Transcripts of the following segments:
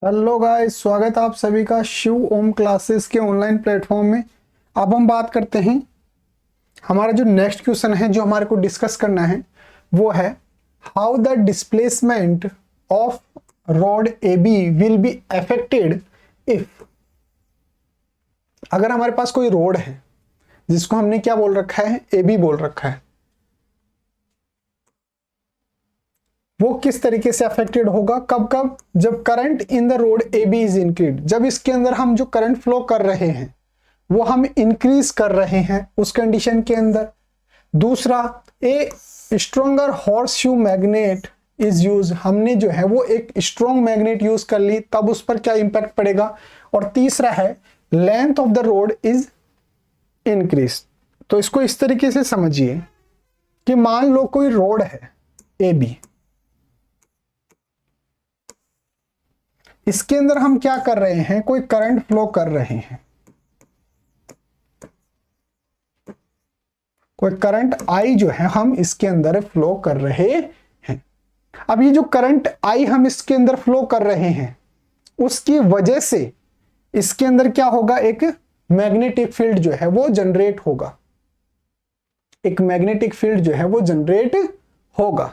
Hello guys, स्वागत है आप सभी का शिव ओम क्लासेस के ऑनलाइन प्लेटफॉर्म में। अब हम बात करते हैं, हमारा जो नेक्स्ट क्वेश्चन है जो हमारे को डिस्कस करना है वो है how the displacement of rod A B will be affected if. अगर हमारे पास कोई रोड है जिसको हमने क्या बोल रखा है, ए बी बोल रखा है, वो किस तरीके से अफेक्टेड होगा, कब कब, जब current in the rod A B is increase, जब इसके अंदर हम जो करंट फ्लो कर रहे हैं वो हम इंक्रीज कर रहे हैं उस कंडीशन के अंदर। दूसरा, a stronger horse shoe magnet is use, हमने जो है वो एक स्ट्रॉन्ग मैग्नेट यूज कर ली, तब उस पर क्या इंपैक्ट पड़ेगा। और तीसरा है length of the road is increase. तो इसको इस तरीके से समझिए कि मान लो कोई रोड है ए बी, इसके अंदर हम क्या कर रहे हैं, कोई करंट फ्लो कर रहे हैं, कोई करंट आई जो है हम इसके अंदर फ्लो कर रहे हैं। अब ये जो करंट आई हम इसके अंदर फ्लो कर रहे हैं उसकी वजह से इसके अंदर क्या होगा, एक मैग्नेटिक फील्ड जो है वो जनरेट होगा, एक मैग्नेटिक फील्ड जो है वो जनरेट होगा।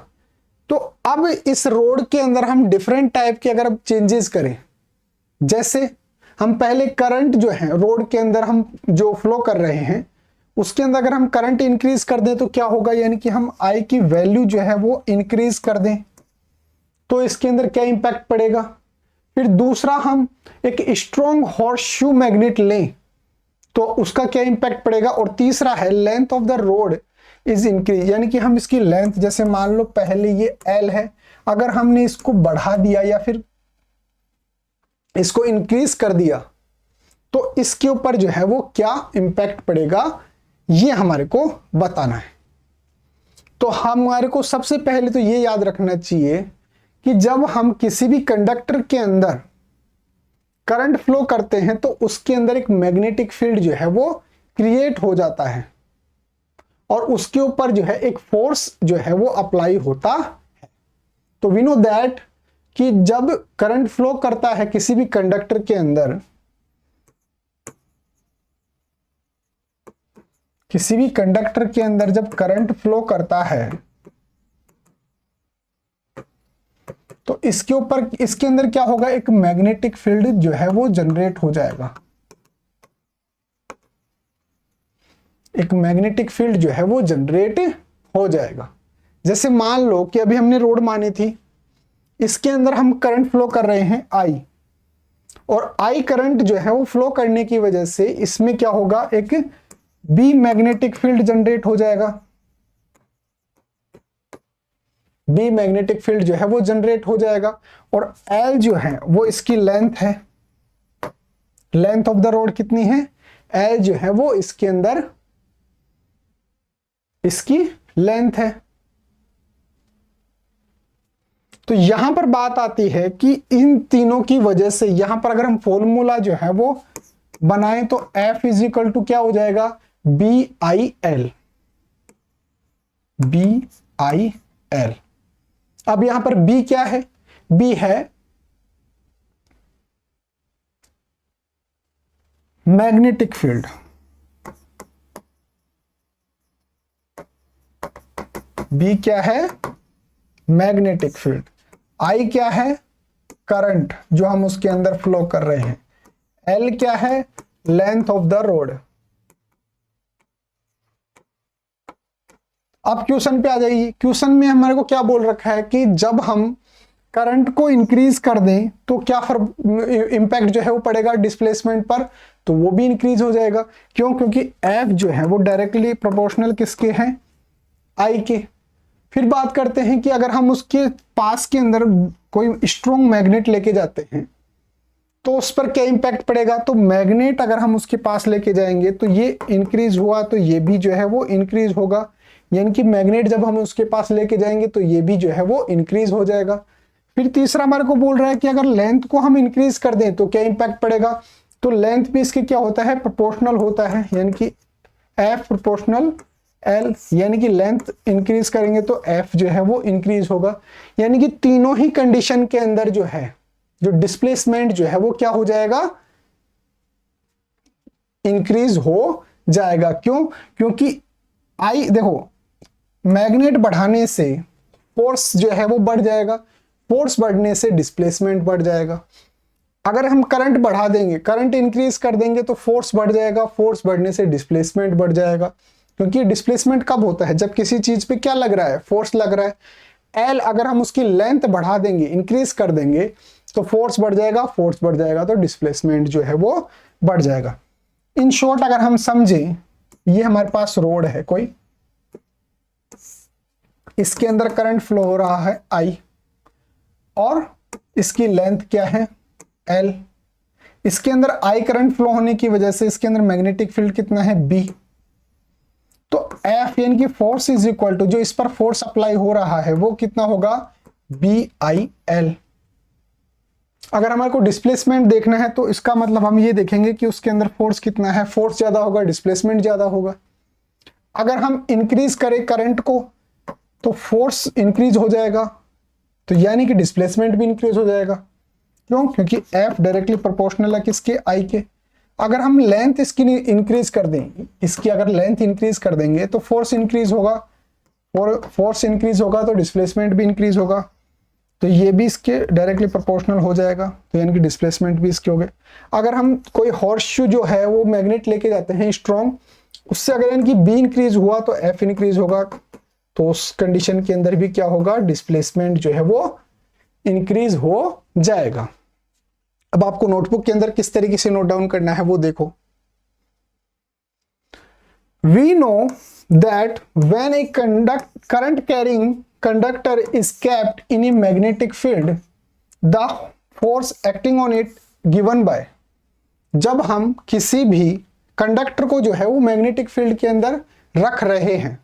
तो अब इस रोड के अंदर हम डिफरेंट टाइप के अगर चेंजेस करें, जैसे हम पहले करंट जो है रोड के अंदर हम जो फ्लो कर रहे हैं उसके अंदर अगर हम करंट इंक्रीज कर दें तो क्या होगा, यानी कि हम आई की वैल्यू जो है वो इंक्रीज कर दें तो इसके अंदर क्या इंपैक्ट पड़ेगा। फिर दूसरा, हम एक स्ट्रॉन्ग हॉर्स शू मैग्नेट लें तो उसका क्या इंपैक्ट पड़ेगा। और तीसरा है length of the road is increase, यानी कि हम इसकी लेंथ, जैसे मान लो पहले ये एल है, अगर हमने इसको बढ़ा दिया या फिर इसको इंक्रीज कर दिया तो इसके ऊपर जो है वो क्या इंपैक्ट पड़ेगा, ये हमारे को बताना है। तो हमारे को सबसे पहले तो ये याद रखना चाहिए कि जब हम किसी भी कंडक्टर के अंदर करंट फ्लो करते हैं तो उसके अंदर एक मैग्नेटिक फील्ड जो है वो क्रिएट हो जाता है और उसके ऊपर जो है एक फोर्स जो है वो अप्लाई होता है। तो वी नो दैट कि जब करंट फ्लो करता है किसी भी कंडक्टर के अंदर, किसी भी कंडक्टर के अंदर जब करंट फ्लो करता है तो इसके ऊपर, इसके अंदर क्या होगा, एक मैग्नेटिक फील्ड जो है वो जनरेट हो जाएगा, एक मैग्नेटिक फील्ड जो है वो जनरेट हो जाएगा। जैसे मान लो कि अभी हमने रोड मानी थी, इसके अंदर हम करंट फ्लो कर रहे हैं आई, और आई करंट जो है वो फ्लो करने की वजह से इसमें क्या होगा, एक बी मैग्नेटिक फील्ड जनरेट हो जाएगा, बी मैग्नेटिक फील्ड जो है वो जनरेट हो जाएगा। और एल जो है वो इसकी लेंथ है, लेंथ ऑफ द रोड कितनी है, एल जो है वो इसके अंदर इसकी लेंथ है। तो यहां पर बात आती है कि इन तीनों की वजह से यहां पर अगर हम फॉर्मूला जो है वो बनाएं तो F इज इक्वल टू क्या हो जाएगा, B I L, B I L. अब यहां पर B क्या है, B है मैग्नेटिक फील्ड, B क्या है, मैग्नेटिक फील्ड। I क्या है, करंट जो हम उसके अंदर फ्लो कर रहे हैं। L क्या है, लेंथ ऑफ द रोड। अब क्वेश्चन पे आ जाइए। क्वेश्चन में हमारे को क्या बोल रखा है कि जब हम करंट को इंक्रीज कर दें तो क्या इंपैक्ट जो है वो पड़ेगा डिस्प्लेसमेंट पर, तो वो भी इंक्रीज हो जाएगा। क्यों, क्योंकि F जो है वो डायरेक्टली प्रोपोर्शनल किसके हैं, I के। फिर बात करते हैं कि अगर हम उसके पास के अंदर कोई स्ट्रॉन्ग मैग्नेट लेके जाते हैं तो उस पर क्या इंपैक्ट पड़ेगा। तो मैग्नेट अगर हम उसके पास लेके जाएंगे तो ये इंक्रीज हुआ तो ये भी जो है वो इंक्रीज होगा, यानी कि मैग्नेट जब हम उसके पास लेके जाएंगे तो ये भी जो है वो इंक्रीज हो जाएगा। फिर तीसरा हमारे को बोल रहा है कि अगर लेंथ को हम इंक्रीज कर दें तो क्या इंपैक्ट पड़ेगा। तो लेंथ भी इसके क्या होता है, प्रोपोर्शनल होता है, यानी कि F प्रोपोर्शनल L, यानी कि लेंथ इंक्रीज करेंगे तो F जो है वो इंक्रीज होगा। यानी कि तीनों ही कंडीशन के अंदर जो है जो डिस्प्लेसमेंट जो है वो क्या हो जाएगा, इंक्रीज हो जाएगा। क्यों? क्योंकि आई देखो मैग्नेट बढ़ाने से फोर्स जो है वो बढ़ जाएगा, फोर्स बढ़ने से डिस्प्लेसमेंट बढ़ जाएगा। अगर हम करंट बढ़ा देंगे, करंट इंक्रीज कर देंगे तो फोर्स बढ़ जाएगा, फोर्स बढ़ने से डिस्प्लेसमेंट बढ़ जाएगा। क्योंकि डिस्प्लेसमेंट कब होता है, जब किसी चीज पे क्या लग रहा है, फोर्स लग रहा है। एल अगर हम उसकी लेंथ बढ़ा देंगे, इंक्रीज कर देंगे तो फोर्स बढ़ जाएगा, फोर्स बढ़ जाएगा तो डिस्प्लेसमेंट जो है वो बढ़ जाएगा। इन शॉर्ट अगर हम समझें, ये हमारे पास रोड है कोई, इसके अंदर करंट फ्लो हो रहा है आई, और इसकी लेंथ क्या है एल। इसके अंदर आई करंट फ्लो होने की वजह से इसके अंदर मैग्नेटिक फील्ड कितना है बी। तो एफ यानी कि फोर्स इज इक्वल टू, जो इस पर फोर्स अप्लाई हो रहा है वो कितना होगा, बी आई एल। अगर हमारे को डिस्प्लेसमेंट देखना है तो इसका मतलब हम ये देखेंगे कि उसके अंदर फोर्स कितना है, फोर्स ज्यादा होगा, डिस्प्लेसमेंट ज्यादा होगा। अगर हम इंक्रीज करें करंट को तो फोर्स इंक्रीज हो जाएगा, तो यानी कि डिस्प्लेसमेंट भी इंक्रीज हो जाएगा। क्यों? क्योंकि एफ डायरेक्टली प्रोपोर्शनल है किसके, आई के। अगर हम लेंथ इसकी इंक्रीज कर दें, इसकी अगर लेंथ इंक्रीज कर देंगे तो फोर्स इंक्रीज होगा, और फोर्स इंक्रीज होगा तो डिस्प्लेसमेंट भी इंक्रीज होगा, तो ये भी इसके डायरेक्टली प्रोपोर्शनल हो जाएगा, तो यानी कि डिस्प्लेसमेंट भी इसके हो गए। अगर हम कोई हॉर्स शू जो है वो मैग्नेट लेके जाते हैं स्ट्रॉन्ग, उससे अगर यानी कि बी इंक्रीज हुआ तो एफ इंक्रीज होगा, तो उस कंडीशन के अंदर भी क्या होगा, डिस्प्लेसमेंट जो है वो इंक्रीज हो जाएगा। अब आपको नोटबुक के अंदर किस तरीके से नोट डाउन करना है वो देखो। We know that when a current carrying conductor is kept in a magnetic field, the force acting on it given by. जब हम किसी भी कंडक्टर को जो है वो मैग्नेटिक फील्ड के अंदर रख रहे हैं,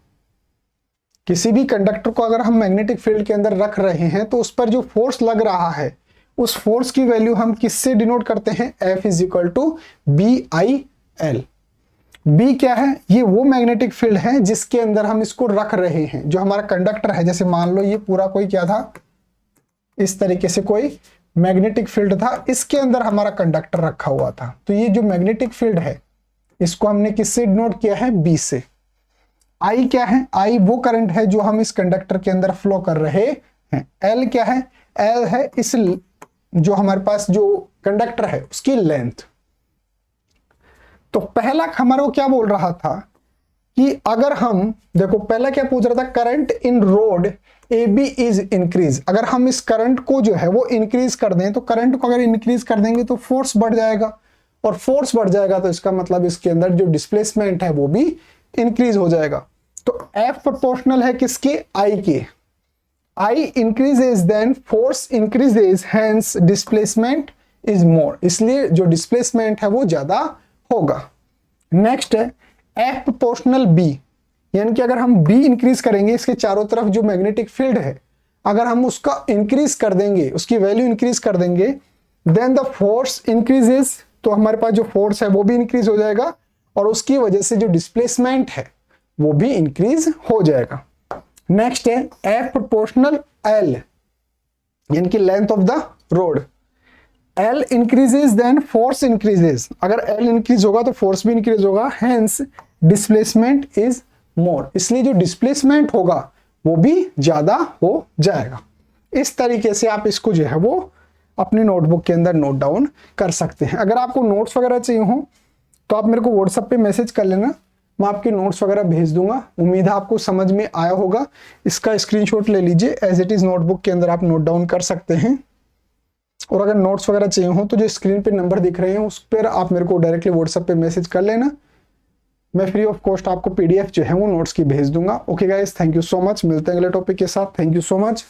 किसी भी कंडक्टर को अगर हम मैग्नेटिक फील्ड के अंदर रख रहे हैं तो उस पर जो फोर्स लग रहा है उस फोर्स की वैल्यू हम किससे डिनोट करते हैं, F is equal to B I L. B क्या है, ये वो मैग्नेटिक फील्ड है जिसके अंदर हम इसको रख रहे हैं, जो हमारा कंडक्टर है। जैसे मान लो ये पूरा कोई क्या था, इस तरीके से कोई मैग्नेटिक फील्ड था, इसके अंदर हमारा कंडक्टर रखा हुआ था, तो ये जो मैग्नेटिक फील्ड है इसको हमने किससे डिनोट किया है, बी से। आई क्या है, आई वो करंट है जो हम इस कंडक्टर के अंदर फ्लो कर रहे हैं। एल क्या है, एल है इस जो हमारे पास जो कंडक्टर है उसकी लेंथ। तो पहला हमारे को क्या बोल रहा था कि अगर हम देखो, पहला क्या पूछ रहा था, current in rod A B is increase. अगर हम इस करंट को जो है वो इंक्रीज कर दें, तो करंट को अगर इंक्रीज कर देंगे तो फोर्स बढ़ जाएगा, और फोर्स बढ़ जाएगा तो इसका मतलब इसके अंदर जो डिस्प्लेसमेंट है वो भी इंक्रीज हो जाएगा। तो F प्रोपोर्शनल है किसके, I के। I increases then force increases, hence displacement is more, इसलिए जो डिस्प्लेसमेंट है वो ज्यादा होगा। नेक्स्ट है F प्रोपोर्शनल B, यानी कि अगर हम B इंक्रीज करेंगे, इसके चारों तरफ जो मैग्नेटिक फील्ड है अगर हम उसका इंक्रीज कर देंगे, उसकी वैल्यू इंक्रीज कर देंगे, देन द फोर्स इंक्रीजेस, तो हमारे पास जो फोर्स है वो भी इंक्रीज हो जाएगा, और उसकी वजह से जो डिस्प्लेसमेंट है वो भी इंक्रीज हो जाएगा। नेक्स्ट है F प्रोपोर्शनल L, यानी कि length of the rod. L increases then force increases, अगर L इंक्रीज होगा तो फोर्स भी इंक्रीज होगा, हेंस डिस्प्लेसमेंट इज मोर, इसलिए जो डिस्प्लेसमेंट होगा वो भी ज्यादा हो जाएगा। इस तरीके से आप इसको जो है वो अपनी नोटबुक के अंदर नोट डाउन कर सकते हैं। अगर आपको नोट्स वगैरह चाहिए हो तो आप मेरे को व्हाट्सएप पे मैसेज कर लेना, मैं आपके नोट्स वगैरह भेज दूंगा। उम्मीद है आपको समझ में आया होगा। इसका स्क्रीनशॉट ले लीजिए, एज इट इज नोटबुक के अंदर आप नोट डाउन कर सकते हैं। और अगर नोट्स वगैरह चाहिए हो तो जो स्क्रीन पे नंबर दिख रहे हैं उस पर आप मेरे को डायरेक्टली व्हाट्सएप पे मैसेज कर लेना, मैं फ्री ऑफ कॉस्ट आपको PDF जो है वो नोट्स की भेज दूंगा। Okay guys, thank you so much, मिलते हैं अगले टॉपिक के साथ। Thank you so much.